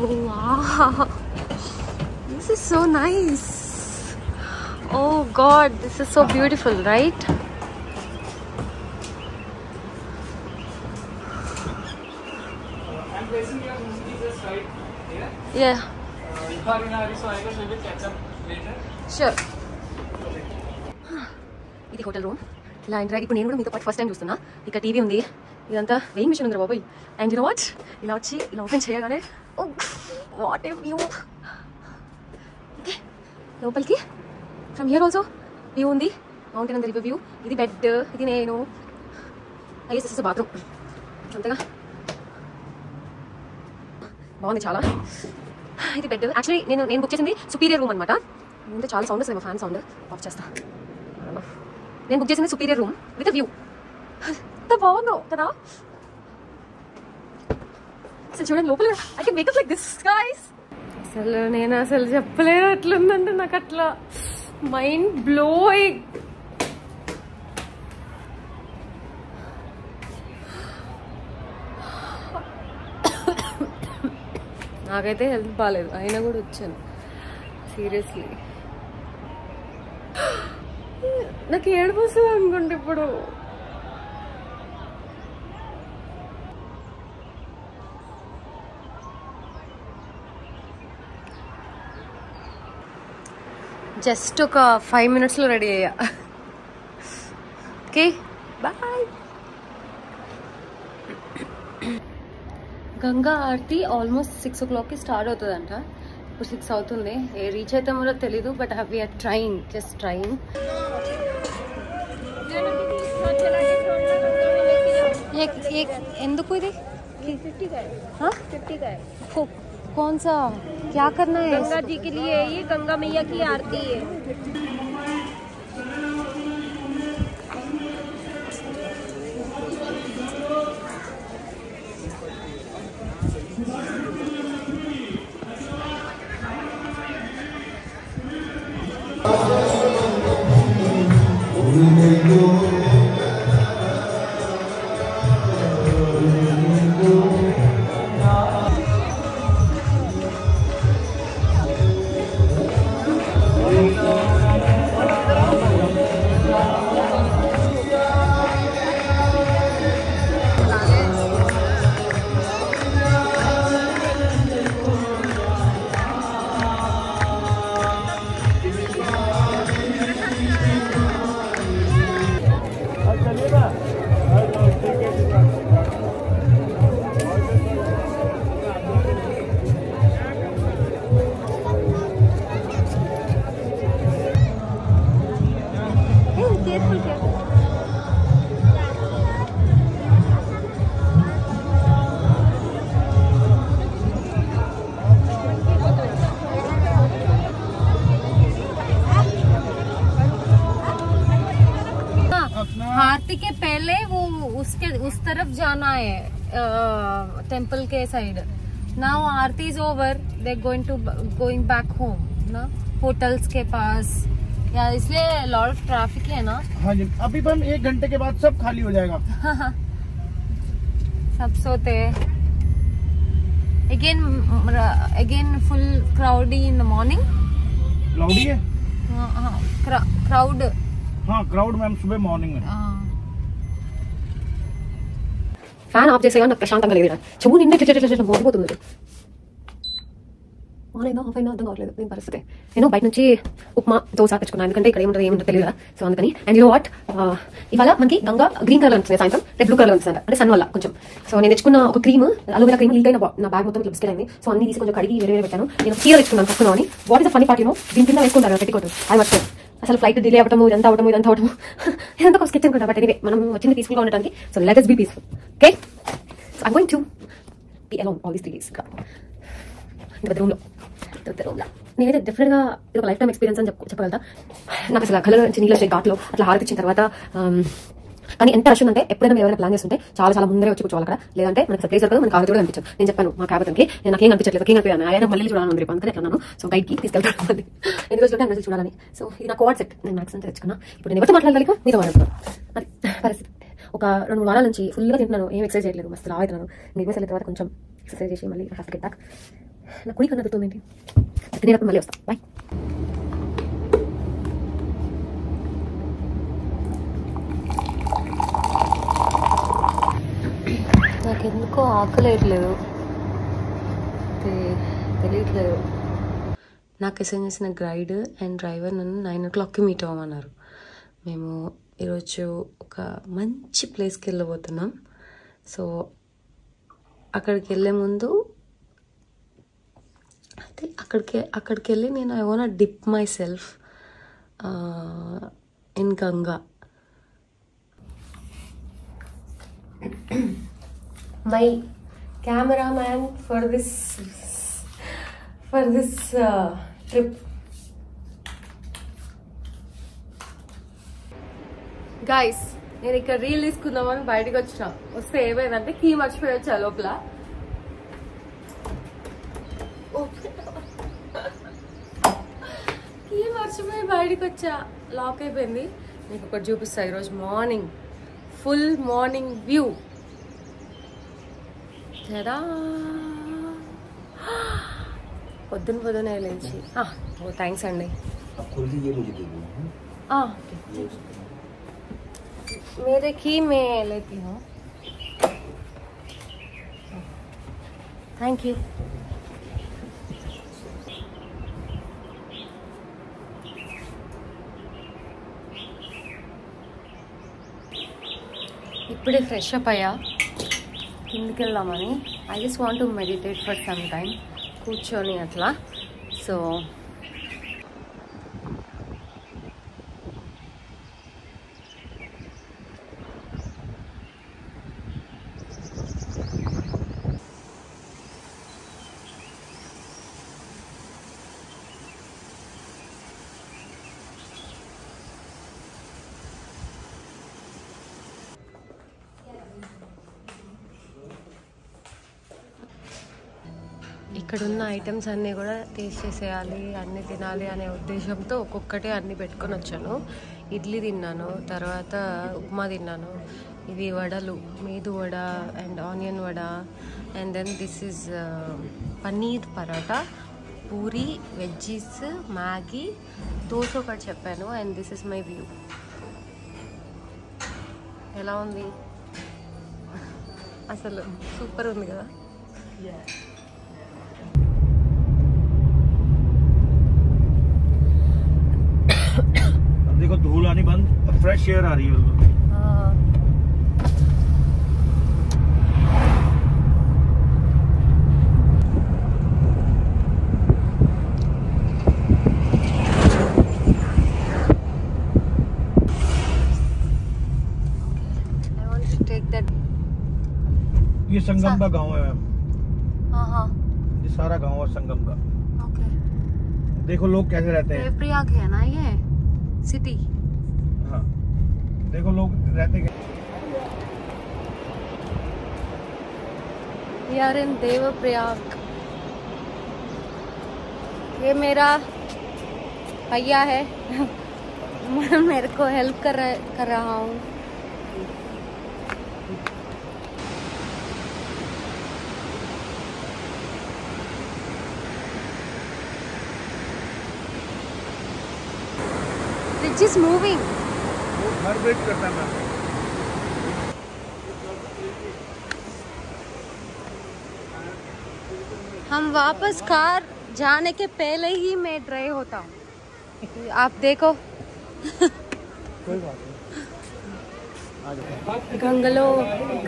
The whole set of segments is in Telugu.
wow, this is so nice. Oh god, this is so beautiful, right? I'm placing your movie just right here. Yeah, You are in a hurry, so I guess we will catch up later. sure. ఇది హోటల్ రూమ్. ఇలా ఎంటర్ ఇప్పుడు నేను కూడా మీతో పాటు ఫస్ట్ టైం చూస్తున్నా. ఇక్కడ టీవీ ఉంది, ఇదంతా వెయింగ్ మిషన్ ఉంది బాబాయ్. అండ్ యు నో వాట్, ఇలా వచ్చి ఇలా ఓపెన్ చేయగానే వాట్ ఏ వ్యూ. ఓకే, లోపలికి ఫ్రమ్ హియర్ ఆల్సో వ్యూ ఉంది, మౌంటైన్ అండ్ రివర్ వ్యూ. ఇది బెడ్, ఇది నేను. I guess this is bathroom. అంతగా బాగుంది చాలా. ఇది బెడ్. యాక్చువల్లీ నేను బుక్ చేసింది సుపీరియర్ రూమ్ అనమాట. ముందు చాలా సౌండ్ వస్తుంది, ఫ్యాన్ సౌండ్ ఆఫ్ చేస్తా. నేను బుక్ చేసింది సుపీరియర్ రూమ్ విత్ వ్యూ. ఎంత బాగుందో కదా అసలు. చూడండి లోపల I can makeup like this guys. అసలు నేను అసలు చెప్పలేను అట్లుందంటే నాకు అట్లా మైండ్ బ్లోయింగ్. నాకైతే హెల్త్ బాగాలేదు, అయినా కూడా వచ్చాను. సీరియస్లీ నాకు ఏడుపు వస్తుంది అనుకుంటే ఇప్పుడు. జస్ట్ ఒక 5 minutesలో రెడీ అయ్యా. Okay bye. Ganga aarti almost 6 o'clockకి స్టార్ట్ అవుతుందంట. ఇప్పుడు 6 అవుతుంది. రీచ్ అయితే కూడా తెలీదు, but we are trying, just trying. ఎందుకు ఇది 50 का है. हाँ 50 का है. कौन सा क्या करना है? गंगा जी के लिए ये गंगा मैया की आरती है. आरती के पहले वो उस तरफ जाना है टेम्पल के side. Now Aarti is over, they going back home ना, होटल्स के पास. यार इसलिए लॉट ऑफ ट्रैफिक है ना. हाँ जी, अभी तो हम 1 घंटे के बाद सब खाली हो जाएगा. सब सोते again full crowdy in the morning. Cloudy है. क्राउड. हाँ क्राउड मैम सुबह मॉर्निंग में. ఫ్యాన్ ఆఫ్ చేసేగా నాకు ప్రశాంతంగా లేదు. చెవు నిండా మోగిపోతుంది. ఆన్ అయిందో ఆఫ్ అయిందో అర్థం కావట్లేదు దీని పరిస్థితి. నేను బయట నుంచి ఉప్మా దోశ తెచ్చుకున్నాను, ఎందుకంటే ఇక్కడ ఏముంటుంది తెలియదు కదా. సో అందుకని. అండ్ యూ నో వాట్, ఇవాళ మనకి గంగా గ్రీన్ కలర్ ఉంటుంది, సాయంత్రం రెడ్ బ్లూ కలర్ ఉంటుంది అంటే సన్ వల్ల కొంచెం. సో నేను తెచ్చుకున్న ఒక క్రీమ్, అలోవెరా క్రీమ్ లీక్ అయిన నా బ్యాగ్ మొత్తం బిస్కెట్ అయింది. సో అన్ని తీసి కొంచెం కడిగి వేరే పెట్టాను. నేను చీర తెచ్చుకున్నాను కట్టుకున్నాను. What is the funny part, you know, దీని కింద వేసుకుంటారు పెట్టికోటు. అది వచ్చాను అసలు ఫ్లైట్ డిలే అవ్వటము, ఇదంతా అవటము ఇదంతా ఒక స్కెచ్ అనుకుంటా. బట్ ఎనీవే మనం వచ్చింది పీస్ఫుల్ గా ఉండడానికి. So let us be peaceful. Okay, so I'm going to be alone all these 3 days. ఇంత రూమ్ లో నేనైతే డెఫినెట్ గా ఇది ఒక లైఫ్ టైమ్ ఎక్స్పీరియన్స్ అని చెప్పగలుగుతా. నాకు అసలు కలర్ నుంచి నీళ్ళు వచ్చే ఘాట్లో అట్లా హారతి ఇచ్చిన తర్వాత. కానీ ఎంత రష్ ఉందంటే ఎప్పుడైనా మీరు ఎవరైనా ప్లాన్ చేస్తుంటే చాలా చాలా ముందరే వచ్చి కూర్చోవాలి అక్కడ. లేదంటే మనకి ప్లేస్ దొరకదు, మనకి ఆరోగ్యం కూడా అనిపించదు. నేను చెప్పాను మా క్యాబిన్కి, నేను నాకేం అనిపించలేదు, ఏం అనిపించాను ఆయన మళ్ళీ చూడాలని ఉంది అందుకని అన్నాను. సో గైడ్కి తీసుకెళ్తాను మళ్ళీ ఎన్ని రోజులు అన్ని రోజులు చూడాలని. సో ఇది నా కోవాడ్ సెట్, నేను మ్యాక్స్ అంతా తెచ్చుకున్నా. ఇప్పుడు నేను ఎవరితో మాట్లాడగలిగా మీతో మాట్లాడుతున్నాను. అది పరిస్థితి. ఒక 2-3 వారాల నుంచి ఫుల్గా తింటున్నాను, ఏం ఎక్సర్సైజ్ చేయట్లేదు, మస్తు లావుతున్నాను. నేను వెళ్ళిన తర్వాత కొంచెం ఎక్సర్సైజ్ చేసి మళ్ళీ హ్యావ్ టు గెట్ బ్యాక్. నా కుడి కన్నా అడుగుతుంది ఏంటి? తినేటప్పుడు మళ్ళీ వస్తా. బాయ్. నాకెందుకో ఆకలేయట్లేదు, తెలియట్లేదు. నాకు అసైన్ చేసిన గైడ్ అండ్ డ్రైవర్ నన్ను 9 o'clockకి మీట్ అవ్వమన్నారు. మేము ఈరోజు ఒక మంచి ప్లేస్కి వెళ్ళబోతున్నాం. సో అక్కడికి వెళ్ళే ముందు అయితే అక్కడికి వెళ్ళి నేను I want dip my self in Ganga. My cameraman for this trip. Guys, నేను ఇక్కడ రీల్ తీసుకుందామని బయటకు వచ్చిన. వస్తే ఏమైందంటే కీ మర్చిపోయొచ్చా లోపల. కీ మర్చిపోయి బయటకు వచ్చా, లాక్ అయిపోయింది. మీకు ఒకటి చూపిస్తా. ఈరోజు మార్నింగ్ ఫుల్ మార్నింగ్ వ్యూ. కదా పొద్దున లేచి. ఓ థ్యాంక్స్ అండి. मेरे की मैं लेती हूँ. Thank you. ఇప్పుడే ఫ్రెష్ అప్ అయ్యా, కిందికి వెళ్దామని. I just want to meditate for some time, కూర్చొని అట్లా. సో ఇక్కడున్న ఐటమ్స్ అన్నీ కూడా టేస్ట్ చేసేయాలి, అన్నీ తినాలి అనే ఉద్దేశంతో ఒక్కొక్కటి అన్నీ పెట్టుకొని వచ్చాను. ఇడ్లీ తిన్నాను, తర్వాత ఉప్మా తిన్నాను. ఇవి వడలు, medu vada and onion vada. And then this is paneer paratha, puri, veggies, Maggi, dosa ఒకటి చెప్పాను. And this is my view. ఎలా ఉంది? అసలు సూపర్ ఉంది కదా. देखो धूल आनी बंद, फ्रेश एयर आ रही है. I want to take that. ये संगम का गांव है मैम. हाँ, ये सारा गांव है संगम का. ओके. देखो लोग कैसे रहते हैं. देवप्रयाग है ना ये सिटी. हाँ, देखो लोग रहते हैं. We are in Devprayag. ये मेरा भैया है. मैं मेरे को हेल्प कर रहा हूँ. Bridge is moving. वो घर वेट करता है मैम. हम वापस कार जाने के पहले ही मैं ड्राई होता हूँ. आप देखो. कोई बात नहीं. గంగలో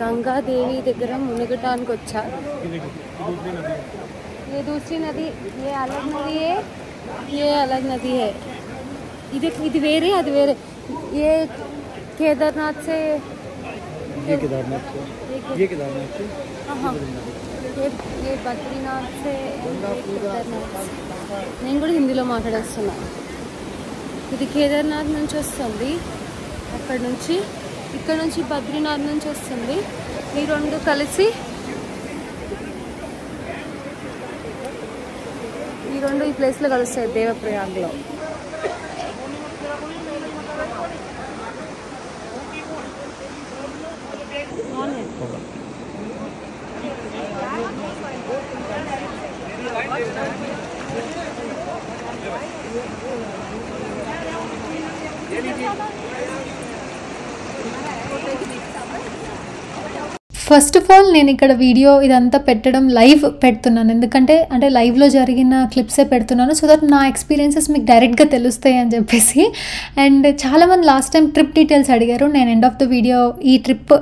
గంగాదేవి దగ్గర మునగటానికి వచ్చా. ये दूसरी नदी, ये अलग नदी है, ये अलग नदी है. ఇది వేరే, అది వేరే. ये केदारनाथ से, ये केदारनाथ से, ये केदारनाथ से. हाँ, ये బద్రీనాథ్ से కేదార్నాథ్. నేను కూడా హిందీలో మాట్లాడేస్తున్నా. ఇది కేదార్నాథ్ నుంచి వస్తుంది, అక్కడ నుంచి. ఇక్కడ నుంచి బద్రీనాథ్ నుంచి వస్తుంది. ఈ రెండు కలిసి, ఈ రెండు ఈ ప్లేస్లో కలుస్తాయి దేవప్రయాగ్లో. ఫస్ట్ ఆఫ్ ఆల్ నేను ఇక్కడ వీడియో ఇదంతా పెట్టడం లైవ్ పెడుతున్నాను, ఎందుకంటే అంటే లైవ్లో జరిగిన క్లిప్సే పెడుతున్నాను సో దట్ నా ఎక్స్పీరియన్సెస్ మీకు డైరెక్ట్గా తెలుస్తాయి అని చెప్పేసి. అండ్ చాలామంది లాస్ట్ టైం ట్రిప్ డీటెయిల్స్ అడిగారు. నేను ఎండ్ ఆఫ్ ద వీడియో ఈ ట్రిప్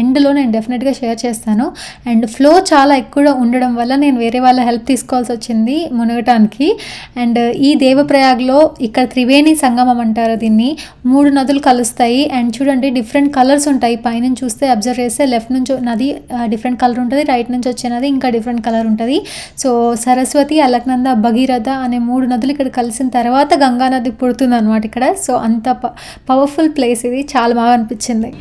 ఎండ్లో నేను డెఫినెట్గా షేర్ చేస్తాను. అండ్ ఫ్లో చాలా ఎక్కువ ఉండడం వల్ల నేను వేరే వాళ్ళ హెల్ప్ తీసుకోవాల్సి వచ్చింది మునగటానికి. అండ్ ఈ దేవప్రయాగ్లో ఇక్కడ త్రివేణి సంగమం అంటారు దీన్ని, 3 నదులు కలుస్తాయి. అండ్ చూడండి డిఫరెంట్ కలర్స్ ఉంటాయి, పైనుంచి చూస్తే అబ్జర్వ్ చేస్తే లెఫ్ట్ నుంచి నది డిఫరెంట్ కలర్ ఉంటుంది, రైట్ నుంచి వచ్చే నది ఇంకా డిఫరెంట్ కలర్ ఉంటుంది. సో సరస్వతి, అలక్నంద, భగీరథ అనే 3 నదులు ఇక్కడ కలిసిన తర్వాత గంగా నది పుడుతుంది అనమాట ఇక్కడ. సో అంత పవర్ఫుల్ ప్లేస్ ఇది, చాలా బాగా అనిపించింది.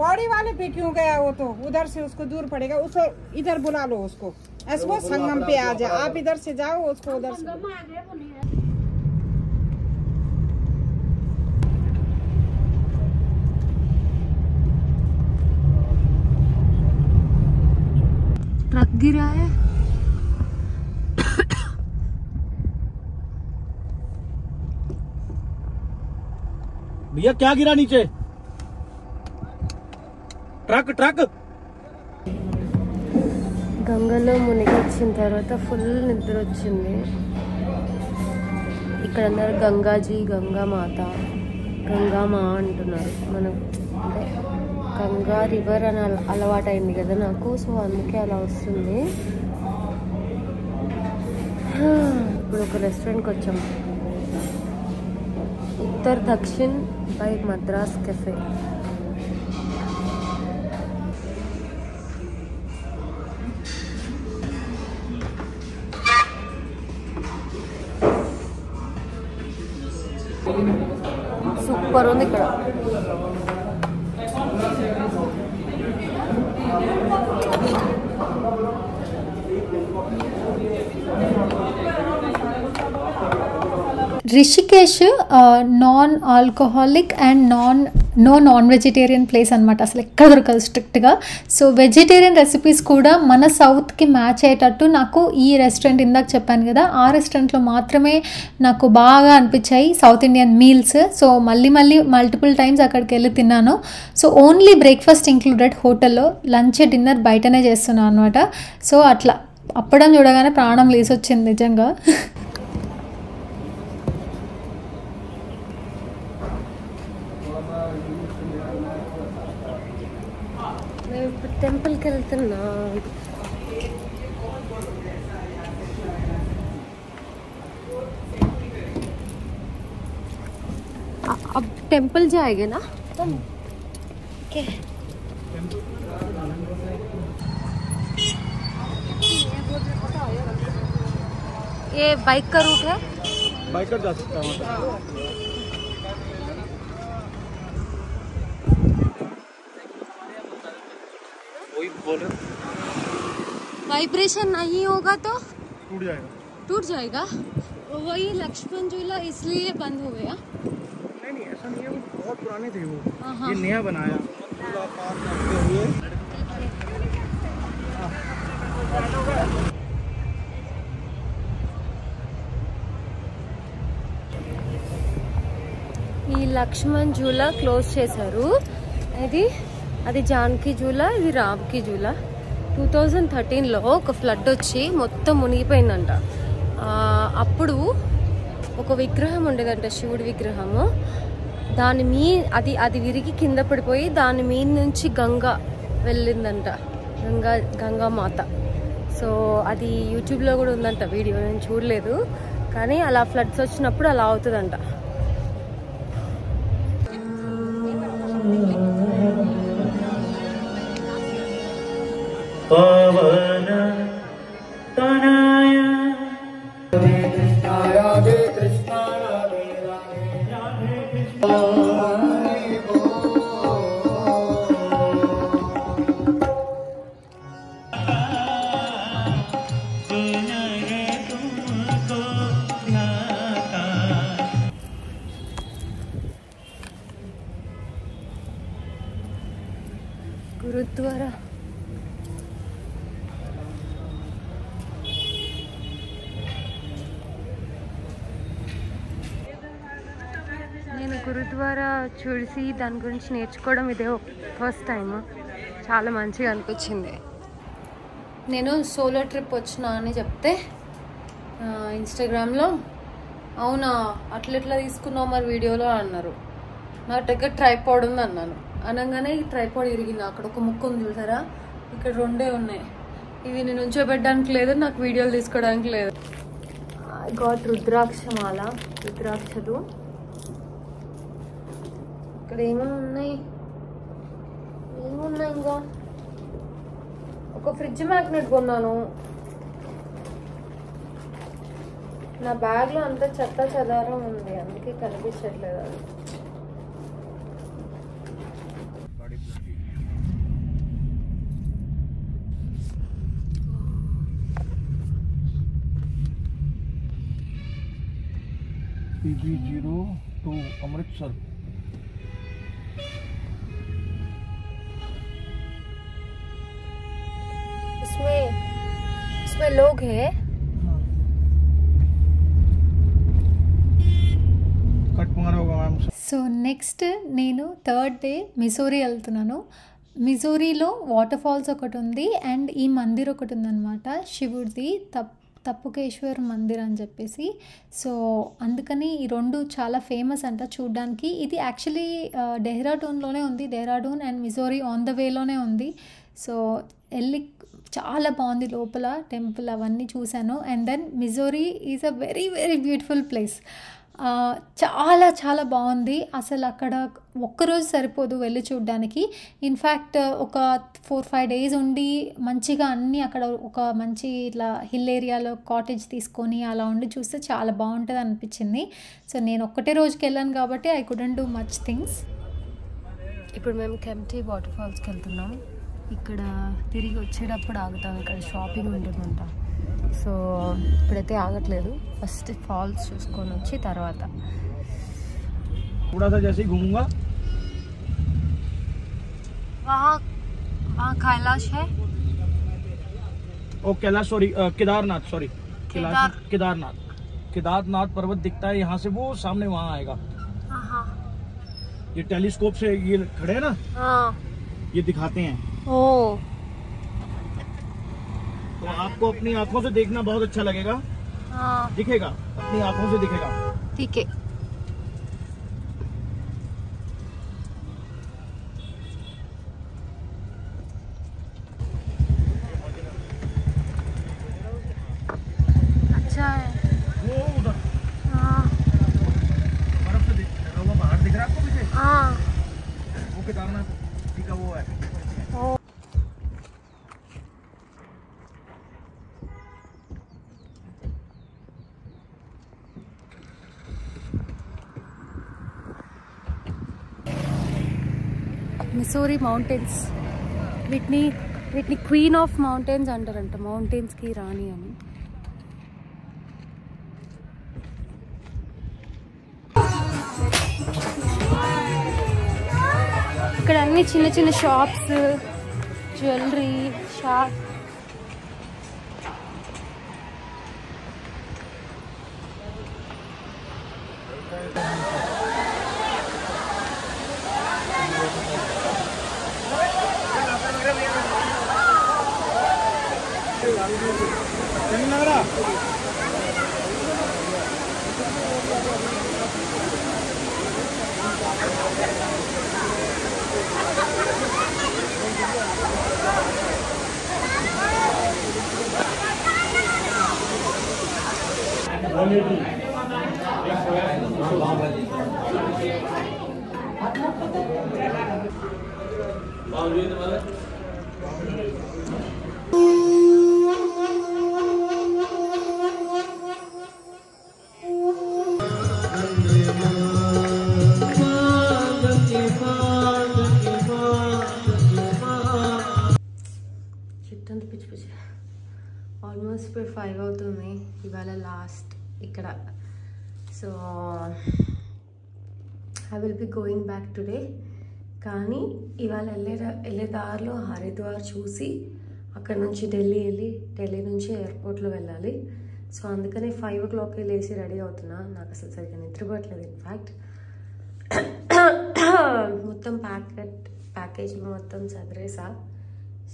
पौड़ी वाले पे क्यों गया वो, तो उधर से उसको दूर पड़ेगा, उसको इधर बुला लो, उसको ऐसे वो संगम पे आ जाए, आप इधर से जाओ उसको उधर से। ट्रक गिरा है। भैया क्या गिरा नीचे? Truck truck. గంగలో మునిగి వచ్చిన తర్వాత ఫుల్ నిద్ర వచ్చింది. ఇక్కడ అందరు గంగాజీ, గంగా మాత, గంగా మా అంటున్నారు. మనం అంటే గంగా రివర్ అని అలవాటు అయింది కదా నాకు, సో అందుకే అలా వస్తుంది. ఇప్పుడు ఒక రెస్టారెంట్కి వచ్చాం, ఉత్తర్ దక్షిణ్ బై మద్రాస్ కెఫే. సూపర్ ఉంది ఇక్కడ. Rishikesh non alcoholic and non vegetarian place అనమాట, అసలు ఎక్కడ దొరకదు స్ట్రిక్ట్గా. సో వెజిటేరియన్ రెసిపీస్ కూడా మన సౌత్కి మ్యాచ్ అయ్యేటట్టు నాకు ఈ రెస్టారెంట్, ఇందాక చెప్పాను కదా ఆ రెస్టారెంట్లో మాత్రమే నాకు బాగా అనిపించాయి సౌత్ ఇండియన్ మీల్స్. సో మళ్ళీ మల్టిపుల్ టైమ్స్ అక్కడికి వెళ్ళి తిన్నాను. సో ఓన్లీ బ్రేక్ఫాస్ట్ ఇంక్లూడెడ్ హోటల్లో, లంచ్ డిన్నర్ బయటనే చేస్తున్నాను అనమాట. సో అట్లా అప్పడం చూడగానే ప్రాణం లేసొచ్చింది నిజంగా. ఇప్పుడు టెంపుల్కి వెళ్తున్నా. अब टेंपल जाएंगे ना तुम? ओके। ये बाइक का रूट है, बाइकर जा सकता है। वही बोल रहे, वाइब्रेशन नहीं होगा तो टूट जाएगा। वही लक्ष्मण झूला इसलिए बंद हो गया। नहीं ऐसा नहीं है, वो बहुत पुराने थे वो, ये नया बनाया पूरा पार्क करते हुए। ఈ లక్ష్మణ్ జూలా క్లోజ్ చేశారు. అది జానకి జూలా, ఇది రామ్కి జూలా. 2013లో ఒక ఫ్లడ్ వచ్చి మొత్తం మునిగిపోయిందంట. అప్పుడు ఒక విగ్రహం ఉండేదంట, శివుడి విగ్రహము. అది విరిగి కింద పడిపోయి దాని మీద నుంచి గంగా వెళ్ళిందంట, గంగా మాత. సో అది యూట్యూబ్లో కూడా ఉందంట వీడియో, నేను చూడలేదు. కానీ అలా ఫ్లడ్స్ వచ్చినప్పుడు అలా అవుతుందంట. पवन तनय राधे कृष्णा राधे राधे कृष्णा గురుద్వారా. గురుద్వారా చూసి దాని గురించి నేర్చుకోవడం ఇదే ఫస్ట్ టైం. చాలా మంచిగా అనిపించింది. నేను సోలో ట్రిప్ వచ్చినా అని చెప్తే ఇన్స్టాగ్రామ్లో అవునా అట్లా తీసుకున్నావు మరి వీడియోలో అన్నారు. నా దగ్గర ట్రైపాడ్ ఉంది అన్నాను. అనగానే ఈ ట్రైపాడ్ ఇరిగింది. అక్కడ ఒక ముక్క ఉంది చూసారా, ఇక్కడ 2 ఉన్నాయి. ఇవి నేను ఉంచోబెట్టడానికి లేదు, నాకు వీడియోలు తీసుకోవడానికి లేదు. ఐ గాట్ రుద్రాక్షమాల, రుద్రాక్షలు. ఇక్కడ ఏమున్నాయి ఇంకా ఒక ఫ్రిడ్జ్ మ్యాగ్నెట్ కొన్నాను. నా బ్యాగ్లో అంతా చెత్త చెదారం ఉంది, అందుకే కనిపించట్లేదు అది. PB02 अमृतसर। उसमें लोग हैं। సో నెక్స్ట్ నేను 3rd డే మిజోరీ వెళ్తున్నాను. మిజోరీలో వాటర్ ఫాల్స్ ఒకటి ఉంది అండ్ ఈ మందిర్ ఒకటి ఉందన్నమాట, శివుడిది తప్పుకేశ్వర్ మందిర్ అని చెప్పేసి. సో అందుకని ఈ 2 చాలా ఫేమస్ అంట చూడ్డానికి. ఇది యాక్చువల్లీ డెహ్రాడూన్లోనే ఉంది, Dehradun and Mussoorie on the వేలోనే ఉంది. సో వెళ్ళి చాలా బాగుంది లోపల టెంపుల్ అవన్నీ చూశాను. And then Mussoorie is a very very beautiful place. చాలా చాలా బాగుంది. అసలు అక్కడ ఒక్కరోజు సరిపోదు వెళ్ళి చూడడానికి. ఇన్ఫ్యాక్ట్ ఒక 4-5 డేస్ ఉండి మంచిగా అన్నీ అక్కడ ఒక మంచి ఇట్లా హిల్ ఏరియాలో కాటేజ్ తీసుకొని అలా ఉండి చూస్తే చాలా బాగుంటుంది అనిపించింది. సో నేను ఒక్కటే రోజుకి వెళ్ళాను కాబట్టి I couldn't do much things. ఇప్పుడు మేము కెంప్టీ వాటర్ ఫాల్స్కి వెళ్తున్నాం. ఇక్కడ తిరిగి వచ్చేటప్పుడు ఆగుతాం, ఇక్కడ షాపింగ్ ఉంటుందంట. సో ఇప్పుడైతే ఆగట్లేదు, ఫస్ట్ ఫాల్స్ చూసుకొని వచ్చి తర్వాత. थोड़ा सा जैसे ही घूमूंगा वहाँ कैलाश है। ओ कैलाश सॉरी केदारनाथ, सॉरी केदारनाथ पर्वत दिखता है यहाँ से, वो सामने वहाँ आएगा। ये टेलीस्कोप से ये खड़े हैं ना, ये दिखाते हैं। तो आपको अपनी आंखों से देखना बहुत अच्छा लगेगा। दिखेगा, अपनी आंखों से दिखेगा। ठीक है। अच्छा है। वो उधर बर्फ से लगा हुआ पहाड़ दिख रहा है आपको पीछे? वो केदारनाथ का वो है। మిసోరీ మౌంటైన్స్, వీటిని క్వీన్ ఆఫ్ మౌంటైన్స్ అంటారంట, మౌంటైన్స్కి రాణి అని. ఇక్కడ అన్ని చిన్న చిన్న షాప్స్, జ్యువెలరీ షాప్. చిట్టంత పిచ్చి పిచ్చి. ఆల్మోస్ట్ ఇప్పుడు 5 అవుతుంది, ఇవాళ లాస్ట్ ఇక్కడ. So I will be going back today. కానీ ఇవాళ వెళ్ళే దారిలో హరిద్వార్ చూసి అక్కడ నుంచి ఢిల్లీ నుంచి ఎయిర్పోర్ట్లో వెళ్ళాలి. సో అందుకని 5 o'clock లేచి రెడీ అవుతున్నా. నాకు అసలు సరిగ్గా నిద్రపోవట్లేదు. ఇన్ఫ్యాక్ట్ మొత్తం ప్యాకేజ్ మొత్తం చదివేసా.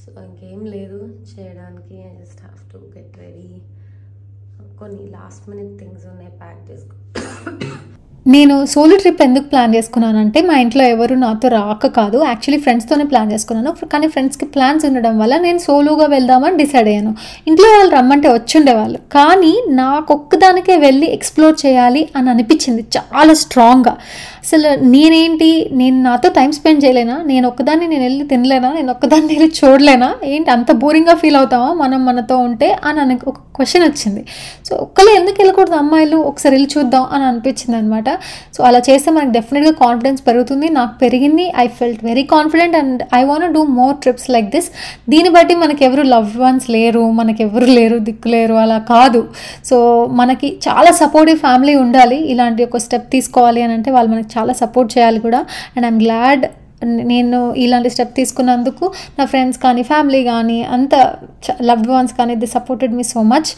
సో ఇంకేం లేదు చేయడానికి. I just have to get ready. కొన్ని లాస్ట్ మినిట్ థింగ్స్ ఉన్నాయి ప్యాక్ చేసుకో. నేను సోలో ట్రిప్ ఎందుకు ప్లాన్ చేసుకున్నానంటే మా ఇంట్లో ఎవరు నాతో రాక కాదు, యాక్చువల్లీ ఫ్రెండ్స్తోనే ప్లాన్ చేసుకున్నాను. కానీ ఫ్రెండ్స్కి ప్లాన్స్ ఉండడం వల్ల నేను సోలోగా వెళ్దామని డిసైడ్ అయ్యాను. ఇంట్లో వాళ్ళు రమ్మంటే వచ్చుండేవాళ్ళు, కానీ నాకు ఒక్కదానికే వెళ్ళి ఎక్స్ప్లోర్ చేయాలి అని అనిపించింది చాలా స్ట్రాంగ్గా. అసలు నేను నాతో టైం స్పెండ్ చేయలేనా, నేను ఒక్కదాన్ని నేను వెళ్ళి తినలేనా, నేను ఒక్కదాన్ని వెళ్ళి చూడలేనా, ఏంటి అంత బోరింగ్గా ఫీల్ అవుతామా మనతో ఉంటే అని ఒక క్వశ్చన్ వచ్చింది. సో ఒక్కళ్ళు ఎందుకు వెళ్ళకూడదు అమ్మాయిలు, ఒకసారి వెళ్ళి చూద్దాం అని అనిపించింది అనమాట. సో అలా చేస్తే మనకు డెఫినెట్గా కాన్ఫిడెన్స్ పెరుగుతుంది. నాకు పెరిగింది. I felt very confident and I want do more trips like this. దీన్ని బట్టి మనకెవరు లవ్డ్ వన్స్ లేరు, మనకెవరు లేరు, దిక్కులేరు అలా కాదు. సో మనకి చాలా సపోర్టివ్ ఫ్యామిలీ ఉండాలి. ఇలాంటి ఒక స్టెప్ తీసుకోవాలి అని అంటే వాళ్ళు మనకి చాలా సపోర్ట్ చేయాలి కూడా. అండ్ ఐఎమ్ గ్లాడ్ నేను ఇలాంటి స్టెప్ తీసుకున్నందుకు నా ఫ్రెండ్స్ కానీ ఫ్యామిలీ కానీ అంత లవ్డ్ వన్స్ కానీ the supported me so much.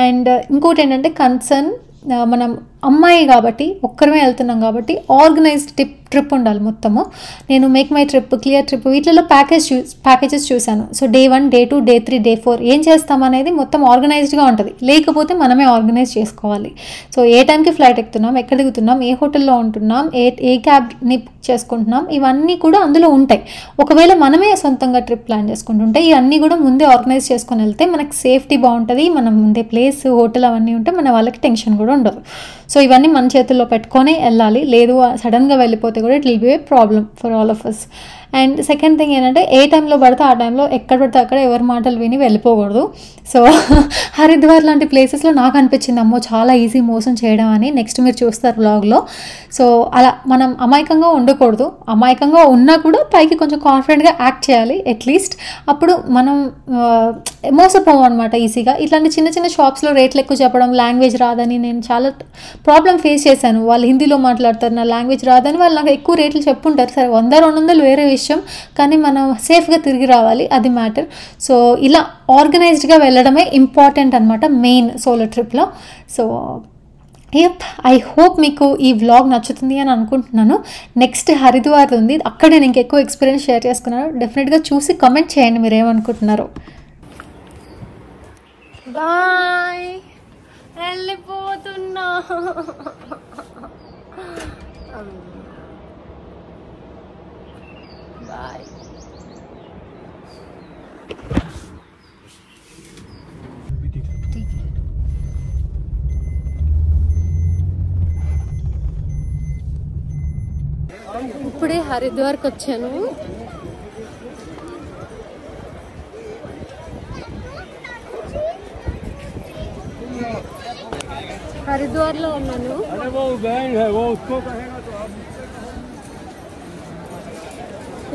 And ఇంకోటి ఏంటంటే కన్సర్న్, మనం అమ్మాయి కాబట్టి ఒక్కరమే వెళ్తున్నాం కాబట్టి ఆర్గనైజ్డ్ ట్రిప్ ఉండాలి మొత్తము. నేను make my trip, clear trip వీటిలో ప్యాకేజెస్ చూశాను. So Day 1, Day 2, Day 3, Day 4 ఏం చేస్తామనేది మొత్తం ఆర్గనైజ్డ్గా ఉంటుంది. లేకపోతే మనమే ఆర్గనైజ్ చేసుకోవాలి. సో ఏ టైంకి ఫ్లైట్ ఎక్కుతున్నాం, ఎక్కడ దిగుతున్నాం, ఏ హోటల్లో ఉంటున్నాం, ఏ క్యాబ్ని బుక్ చేసుకుంటున్నాం, ఇవన్నీ కూడా అందులో ఉంటాయి. ఒకవేళ మనమే సొంతంగా ట్రిప్ ప్లాన్ చేసుకుంటుంటే ఇవన్నీ కూడా ముందే ఆర్గనైజ్ చేసుకొని వెళ్తే మనకి సేఫ్టీ బాగుంటుంది. మనం ముందే ప్లేస్, హోటల్ అవన్నీ ఉంటే మన వాళ్ళకి టెన్షన్ కూడా ఉండదు. సో ఇవన్నీ మన చేతుల్లో పెట్టుకొని వెళ్ళాలి. లేదు సడన్గా వెళ్ళిపోతే కూడా it will be a problem for all of us. And second thing ఏంటంటే ఏ టైంలో పడితే ఆ టైంలో ఎక్కడ పడితే అక్కడ ఎవరి మాటలు విని వెళ్ళిపోకూడదు. సో హరిద్వార్ లాంటి ప్లేసెస్లో నాకు అనిపించింది అమ్మో చాలా ఈజీ మోసం చేయడం అని. నెక్స్ట్ మీరు చూస్తారు వ్లాగ్లో. సో అలా మనం అమాయకంగా ఉండకూడదు. అమాయకంగా ఉన్నా కూడా పైకి కొంచెం కాన్ఫిడెంట్గా యాక్ట్ చేయాలి అట్లీస్ట్. అప్పుడు మనం మోసపోవం అనమాట ఈజీగా. ఇట్లాంటి చిన్న చిన్న షాప్స్లో రేట్లు ఎక్కువ చెప్పడం, లాంగ్వేజ్ రాదని నేను చాలా ప్రాబ్లం ఫేస్ చేశాను. వాళ్ళు హిందీలో మాట్లాడతారు, నా లాంగ్వేజ్ రాదని వాళ్ళు నాకు ఎక్కువ రేట్లు చెప్పుంటారు. సరే 100-200 వేరే విషయం, కానీ మనం సేఫ్గా తిరిగి రావాలి, అది మ్యాటర్. సో ఇలా ఆర్గనైజ్డ్గా వెళ్ళడమే ఇంపార్టెంట్ అనమాట మెయిన్ సోలో ట్రిప్లో. సో ఐ హోప్ మీకు ఈ వ్లాగ్ నచ్చుతుంది అని అనుకుంటున్నాను. నెక్స్ట్ హరిద్వార్ ఉంది, అక్కడ నేను ఇంకెక్కువ ఎక్స్పీరియన్స్ షేర్ చేసుకున్నాను. డెఫినెట్గా చూసి కమెంట్ చేయండి మీరు ఏమనుకుంటున్నారో. బాయ్, వెళ్ళిపోతున్నా. బాయ్. ఇప్పుడే హరిద్వార్కి వచ్చాను. హరిద్వార్లో ఉన్నాను.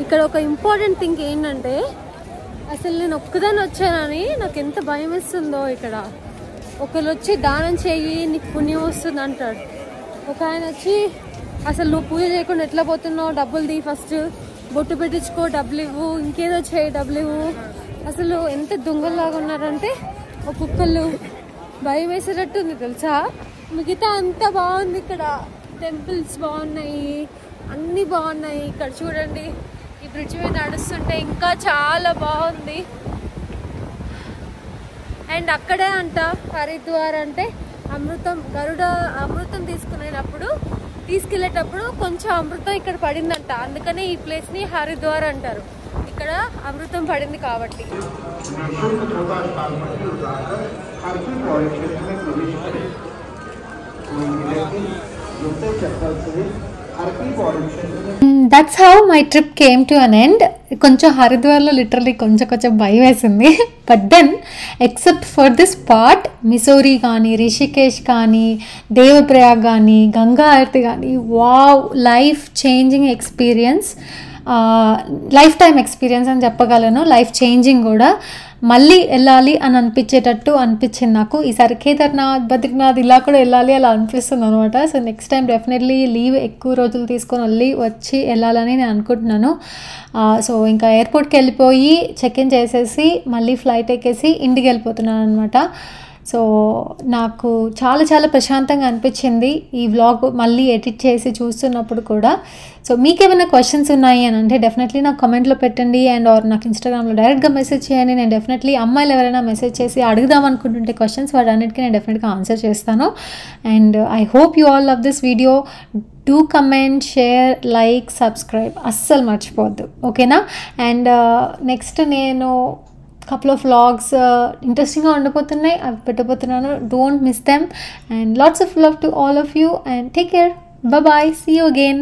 ఇక్కడ ఒక ఇంపార్టెంట్ థింగ్ ఏంటంటే అసలు నేను ఒక్కదాన్ని వచ్చానని నాకు ఎంత భయం వేస్తుందో. ఇక్కడ ఒకరు వచ్చి దానం చేయి నీకు పుణ్యం వస్తుంది అంటాడు. ఒక ఆయన వచ్చి అసలు నువ్వు పూజ చేయకుండా ఎట్లా పోతున్నావు, డబ్బులు తీ, ఫస్ట్ బొట్టు పెట్టించుకో, డబ్బులు ఇవ్వు, ఇంకేదో చేయి, డబ్బులు ఇవ్వు. అసలు ఎంత దొంగల్లాగా ఉన్నారంటే ఒక్కొక్కళ్ళు భయం వేసేటట్టు ఉంది తెలుసా. మిగతా అంతా బాగుంది, ఇక్కడ టెంపుల్స్ బాగున్నాయి, అన్నీ బాగున్నాయి. ఇక్కడ చూడండి ఈ బ్రిడ్జ్ మీద నడుస్తుంటే ఇంకా చాలా బాగుంది. అండ్ అక్కడే అంట హరిద్వార్ అంటే అమృతం, గరుడ అమృతం తీసుకెళ్ళేటప్పుడు కొంచెం అమృతం ఇక్కడ పడిందంట. అందుకనే ఈ ప్లేస్ని హరిద్వార్ అంటారు, ఇక్కడ అమృతం పడింది కాబట్టి. That's how my trip came to an end. కొంచెం హరిద్వార్లో లిటరలీ కొంచెం భయం వేసింది. But then except for this part Mussoorie కానీ, రిషికేష్ కానీ, దేవప్రయాగ్ కానీ, గంగా ఆరతి కానీ, wow, life changing experience, lifetime experience అని చెప్పగలను. లైఫ్ చేంజింగ్ కూడా. మళ్ళీ వెళ్ళాలి అని అనిపించేటట్టు అనిపించింది నాకు. ఈసారి కేదార్నాథ్, బద్రీనాథ్ ఇలా కూడా వెళ్ళాలి అలా అనిపిస్తుంది అనమాట. So next time definitely leave ఎక్కువ రోజులు తీసుకొని వచ్చి వెళ్ళాలని నేను అనుకుంటున్నాను. సో ఇంకా ఎయిర్పోర్ట్కి వెళ్ళిపోయి చెక్ ఇన్ చేసేసి మళ్ళీ ఫ్లైట్ ఎక్కేసి ఇంటికి వెళ్ళిపోతున్నాను అనమాట. సో నాకు చాలా చాలా ప్రశాంతంగా అనిపించింది ఈ వ్లాగ్ మళ్ళీ ఎడిట్ చేసి చూస్తున్నప్పుడు కూడా. సో మీకేమైనా క్వశ్చన్స్ ఉన్నాయి అని అంటే డెఫినెట్లీ నాకు కామెంట్లో పెట్టండి, అండ్ ఆర్ నాకు ఇన్స్టాగ్రామ్లో డైరెక్ట్గా మెసేజ్ చేయండి. నేను డెఫినెట్లీ అమ్మాయిలు ఎవరైనా మెసేజ్ చేసి అడుగుదాం అనుకుంటుంటే క్వశ్చన్స్ వాటన్నిటికీ నేను డెఫినెట్గా ఆన్సర్ చేస్తాను. And I hope you all love this video. Do comment, share, like, subscribe అస్సలు మర్చిపోవద్దు, ఓకేనా? అండ్ నెక్స్ట్ నేను couple of vlogs interesting ఉండబోతున్నాయి, అవి పెట్టబోతున్నాను. Don't miss them, and lots of love to all of you, and take care. Bye bye, see you again.